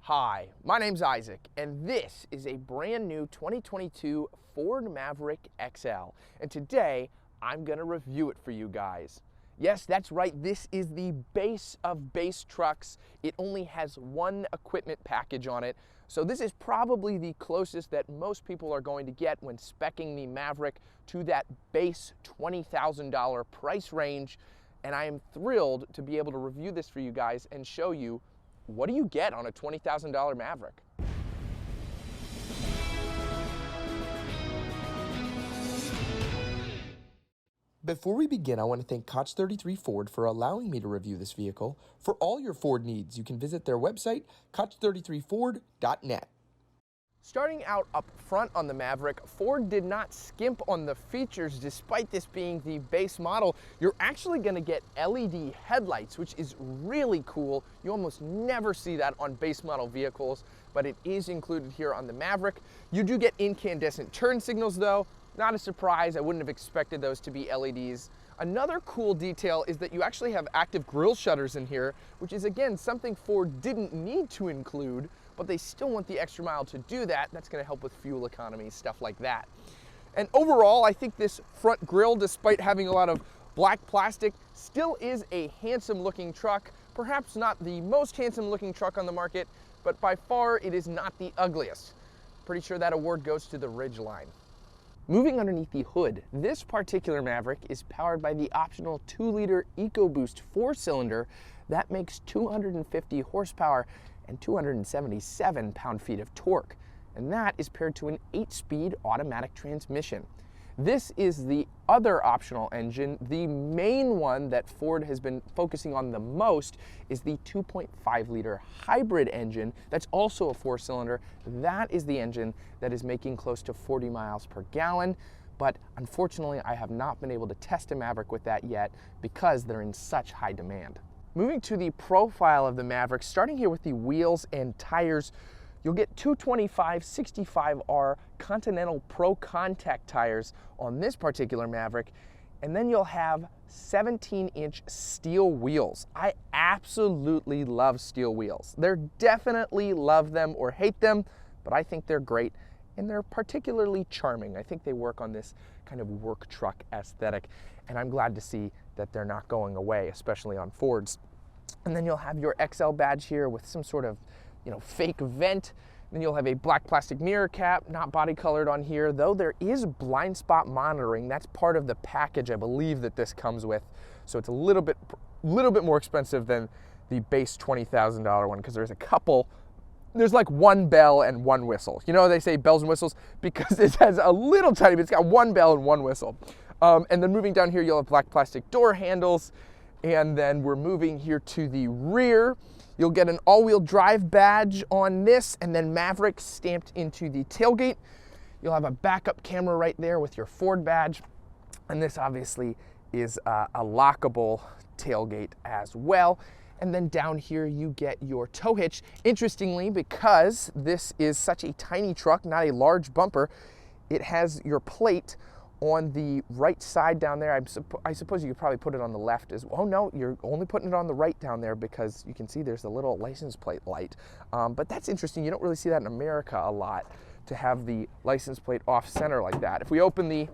Hi, my name's Isaac, and this is a brand new 2022 Ford Maverick XL. And today, I'm gonna review it for you guys. Yes, that's right, this is the base of base trucks. It only has one equipment package on it. So this is probably the closest that most people are going to get when speccing the Maverick to that base $20,000 price range. And I am thrilled to be able to review this for you guys and show you what do you get on a $20,000 Maverick. Before we begin, I want to thank Koch 33 Ford for allowing me to review this vehicle. For all your Ford needs, you can visit their website, koch33ford.net. Starting out up front on the Maverick, Ford did not skimp on the features despite this being the base model. You're actually going to get LED headlights, which is really cool. You almost never see that on base model vehicles, but it is included here on the Maverick. You do get incandescent turn signals though. Not a surprise, I wouldn't have expected those to be LEDs. Another cool detail is that you actually have active grille shutters in here, which is again something Ford didn't need to include, but they still want the extra mile to do that. That's gonna help with fuel economy, stuff like that. And overall, I think this front grille, despite having a lot of black plastic, still is a handsome looking truck. Perhaps not the most handsome looking truck on the market, but by far it is not the ugliest. Pretty sure that award goes to the Ridgeline. Moving underneath the hood, this particular Maverick is powered by the optional 2-liter EcoBoost 4-cylinder that makes 250 horsepower and 277 pound-feet of torque, and that is paired to an 8-speed automatic transmission. This is the other optional engine. The main one that Ford has been focusing on the most is the 2.5-liter hybrid engine that's also a 4-cylinder. That is the engine that is making close to 40 miles per gallon, but unfortunately I have not been able to test a Maverick with that yet because they're in such high demand. Moving to the profile of the Maverick, starting here with the wheels and tires, you'll get 225/65R Continental Pro Contact tires on this particular Maverick, and then you'll have 17-inch steel wheels. I absolutely love steel wheels. They're definitely love them or hate them, but I think they're great, and they're particularly charming. I think they work on this kind of work truck aesthetic, and I'm glad to see that they're not going away, especially on Fords. And then you'll have your XL badge here with some sort of fake vent. Then you'll have a black plastic mirror cap, not body colored on here, though there is blind spot monitoring. That's part of the package I believe that this comes with. So it's a little bit more expensive than the base $20,000 one, because there's like one bell and one whistle. You know, they say bells and whistles because this has a little tiny bit, it's got one bell and one whistle. And then moving down here, you'll have black plastic door handles. And then we're moving here to the rear. You'll get an all-wheel drive badge on this, and then Maverick stamped into the tailgate. You'll have a backup camera right there with your Ford badge. And this obviously is a lockable tailgate as well. And then down here you get your tow hitch. Interestingly, because this is such a tiny truck, not a large bumper, it has your plate on the right side down there. I suppose you could probably put it on the left as well. Oh no, you're only putting it on the right down there because you can see there's a little license plate light. But that's interesting. You don't really see that in America a lot, to have the license plate off center like that. If we open the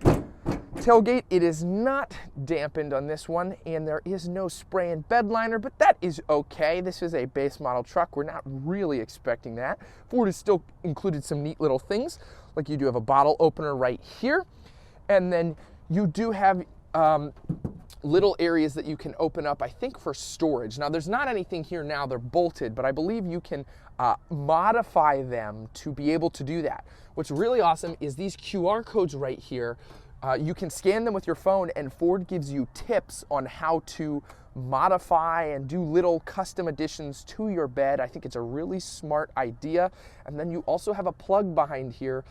tailgate, it is not dampened on this one, and there is no spray and bed liner, but that is okay. This is a base model truck. We're not really expecting that. Ford has still included some neat little things, like you do have a bottle opener right here. And then you do have little areas that you can open up, I think, for storage. Now, there's not anything here now, they're bolted, but I believe you can modify them to be able to do that. What's really awesome is these QR codes right here. You can scan them with your phone, and Ford gives you tips on how to modify and do little custom additions to your bed. I think it's a really smart idea. And then you also have a plug behind here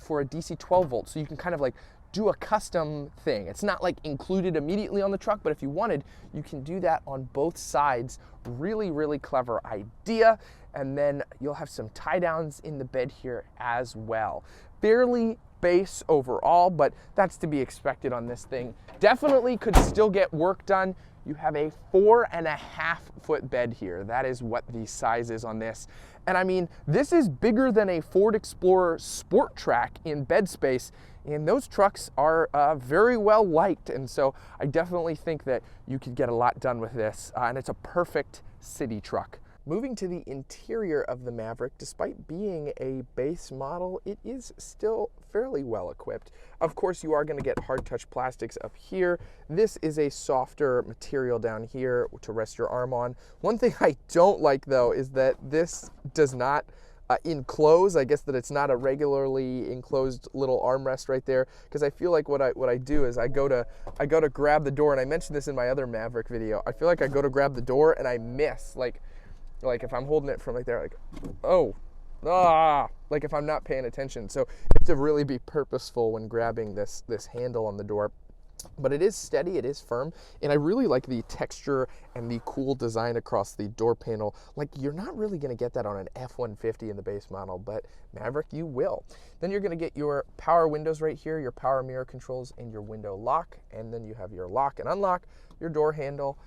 for a DC 12 volt, so you can kind of like do a custom thing. It's not like included immediately on the truck, but if you wanted, you can do that on both sides. Really, really clever idea. And then you'll have some tie downs in the bed here as well. Fairly base overall, but that's to be expected on this thing. Definitely could still get work done. you have a 4.5-foot bed here. That is what the size is on this. And I mean, this is bigger than a Ford Explorer Sport Track in bed space, and those trucks are very well liked. And so I definitely think that you could get a lot done with this, and it's a perfect city truck. Moving to the interior of the Maverick, despite being a base model, it is still fairly well equipped. Of course, you are going to get hard touch plastics up here. This is a softer material down here to rest your arm on. One thing I don't like though is that this does not enclose. I guess that it's not a regularly enclosed little armrest right there, because I feel like what I do is I go to grab the door, and I mentioned this in my other Maverick video. I feel like I go to grab the door and I miss, like if I'm holding it from like there, like if I'm not paying attention. So you have to really be purposeful when grabbing this handle on the door. But it is steady, it is firm, and I really like the texture and the cool design across the door panel. Like, you're not really going to get that on an F-150 in the base model, but Maverick, you will. Then you're going to get your power windows right here, your power mirror controls, and your window lock. And then you have your lock and unlock, your door handle,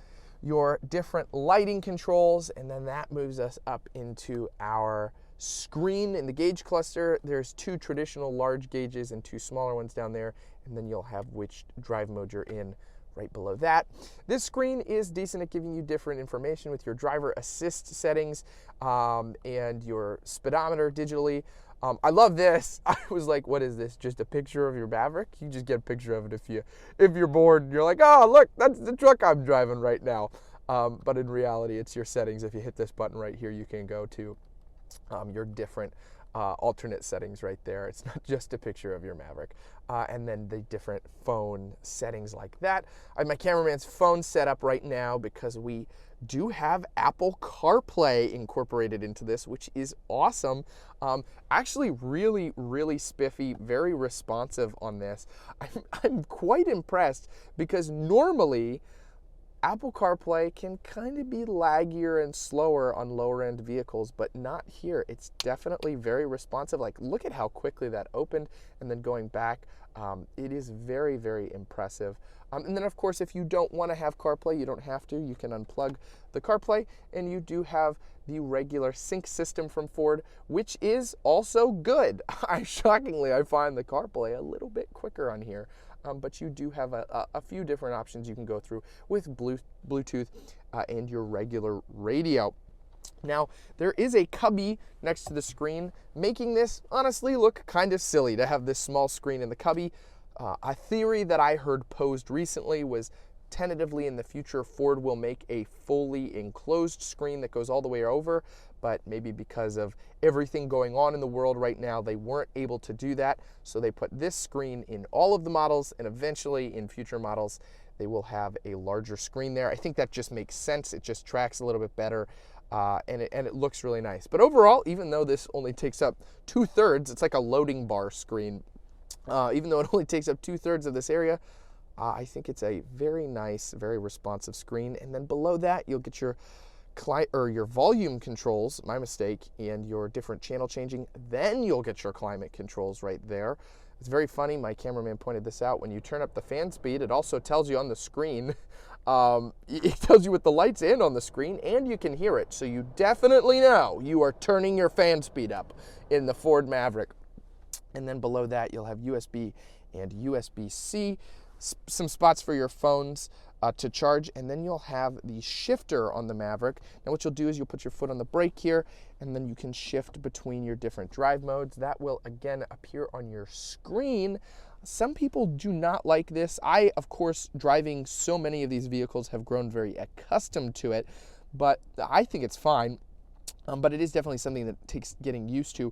your different lighting controls, and then that moves us up into our screen in the gauge cluster. There's 2 traditional large gauges and 2 smaller ones down there, and then you'll have which drive mode you're in right below that. This screen is decent at giving you different information with your driver assist settings and your speedometer digitally. I love this. I was like, what is this? Just a picture of your Maverick? You just get a picture of it if you're bored and you're like, oh, look, that's the truck I'm driving right now. But in reality, it's your settings. If you hit this button right here, you can go to your different alternate settings right there. It's not just a picture of your Maverick. And then the different phone settings like that. I have my cameraman's phone set up right now because we do have Apple CarPlay incorporated into this, which is awesome. Actually really, really spiffy, very responsive on this. I'm quite impressed, because normally Apple CarPlay can kind of be laggier and slower on lower end vehicles, but not here. It's definitely very responsive. Like, look at how quickly that opened, and then going back, it is very, very impressive. And then of course, if you don't want to have CarPlay, you don't have to. You can unplug the CarPlay, and you do have the regular sync system from Ford, which is also good. Shockingly, I find the CarPlay a little bit quicker on here. But you do have a few different options you can go through with Bluetooth and your regular radio. Now, there is a cubby next to the screen, making this honestly look kind of silly to have this small screen in the cubby. A theory that I heard posed recently was tentatively in the future Ford will make a fully enclosed screen that goes all the way over, but maybe because of everything going on in the world right now, they weren't able to do that. So they put this screen in all of the models, and eventually in future models, they will have a larger screen there. I think that just makes sense. It just tracks a little bit better, and it looks really nice. But overall, even though this only takes up 2/3, it's like a loading bar screen. Even though it only takes up 2/3 of this area, I think it's a very nice, very responsive screen. And then below that, you'll get your volume controls, my mistake, and your different channel changing. Then you'll get your climate controls right there. It's very funny, my cameraman pointed this out. When you turn up the fan speed, it also tells you on the screen, it tells you with the lights and on the screen, and you can hear it. So you definitely know you are turning your fan speed up in the Ford Maverick. And then below that, you'll have USB and USB-C, some spots for your phones to charge, and then you'll have the shifter on the Maverick. Now what you'll do is you'll put your foot on the brake here, and then you can shift between your different drive modes. That will again appear on your screen. Some people do not like this. I, of course, driving so many of these vehicles, have grown very accustomed to it, but I think it's fine. But it is definitely something that takes getting used to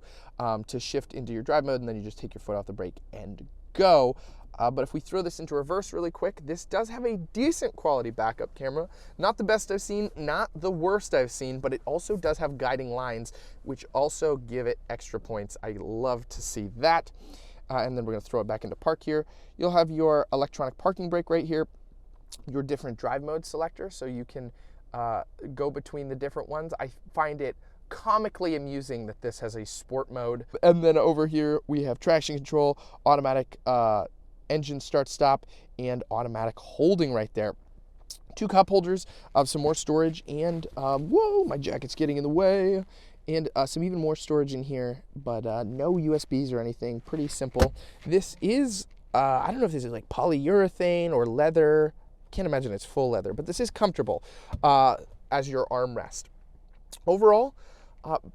shift into your drive mode, and then you just take your foot off the brake and go. But if we throw this into reverse really quick, this does have a decent quality backup camera. Not the best I've seen, not the worst I've seen, but it also does have guiding lines, which also give it extra points. I love to see that. And then we're gonna throw it back into park here. You'll have your electronic parking brake right here, your different drive mode selector, so you can go between the different ones. I find it comically amusing that this has a sport mode. And then over here, we have traction control, automatic engine start stop, and automatic holding right there. 2 cup holders, some more storage, and whoa, my jacket's getting in the way, and some even more storage in here, but no USBs or anything. Pretty simple. This is, I don't know if this is like polyurethane or leather. Can't imagine it's full leather, but this is comfortable as your armrest. Overall,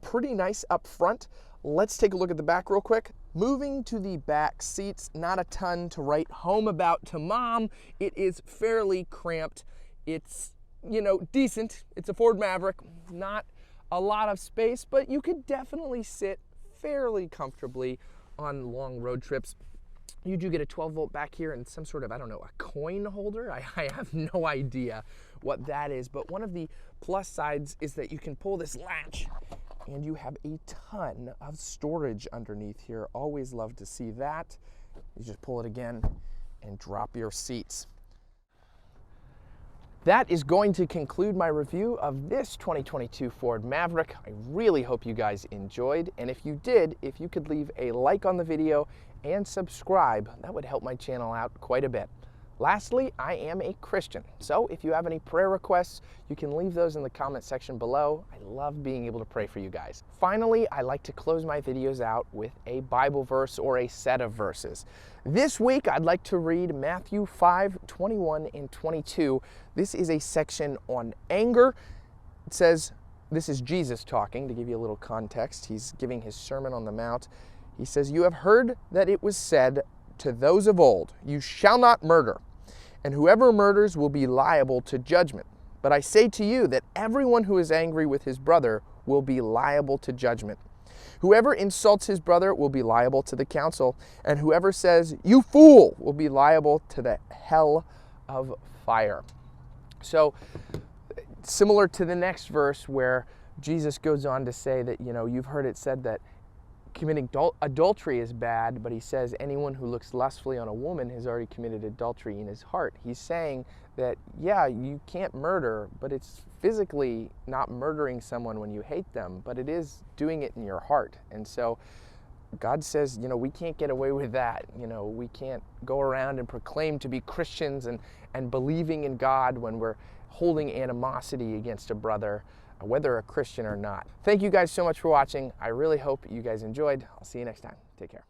pretty nice up front. Let's take a look at the back real quick. Moving to the back seats, not a ton to write home about to mom. It is fairly cramped. It's, you know, decent. It's a Ford Maverick, not a lot of space, but you could definitely sit fairly comfortably on long road trips. You do get a 12-volt back here and some sort of, I don't know, a coin holder? I have no idea what that is, but one of the plus sides is that you can pull this latch and you have a ton of storage underneath here. Always love to see that. You just pull it again and drop your seats. That is going to conclude my review of this 2022 Ford Maverick. I really hope you guys enjoyed, and if you did, if you could leave a like on the video and subscribe, that would help my channel out quite a bit. Lastly, I am a Christian, so if you have any prayer requests, you can leave those in the comment section below. I love being able to pray for you guys. Finally, I like to close my videos out with a Bible verse or a set of verses. This week, I'd like to read Matthew 5:21 and 22. This is a section on anger. It says, this is Jesus talking, to give you a little context. He's giving his Sermon on the Mount. He says, "You have heard that it was said to those of old, 'You shall not murder, and whoever murders will be liable to judgment. But I say to you that everyone who is angry with his brother will be liable to judgment. Whoever insults his brother will be liable to the council, and whoever says, 'You fool,' will be liable to the hell of fire." So, similar to the next verse where Jesus goes on to say that, you know, you've heard it said that committing adultery is bad, but he says anyone who looks lustfully on a woman has already committed adultery in his heart. He's saying that, yeah, you can't murder, but it's physically not murdering someone when you hate them, but it is doing it in your heart. And so God says, you know, we can't get away with that. You know, we can't go around and proclaim to be Christians and believing in God when we're holding animosity against a brother, whether a Christian or not. Thank you guys so much for watching. I really hope you guys enjoyed. I'll see you next time. Take care.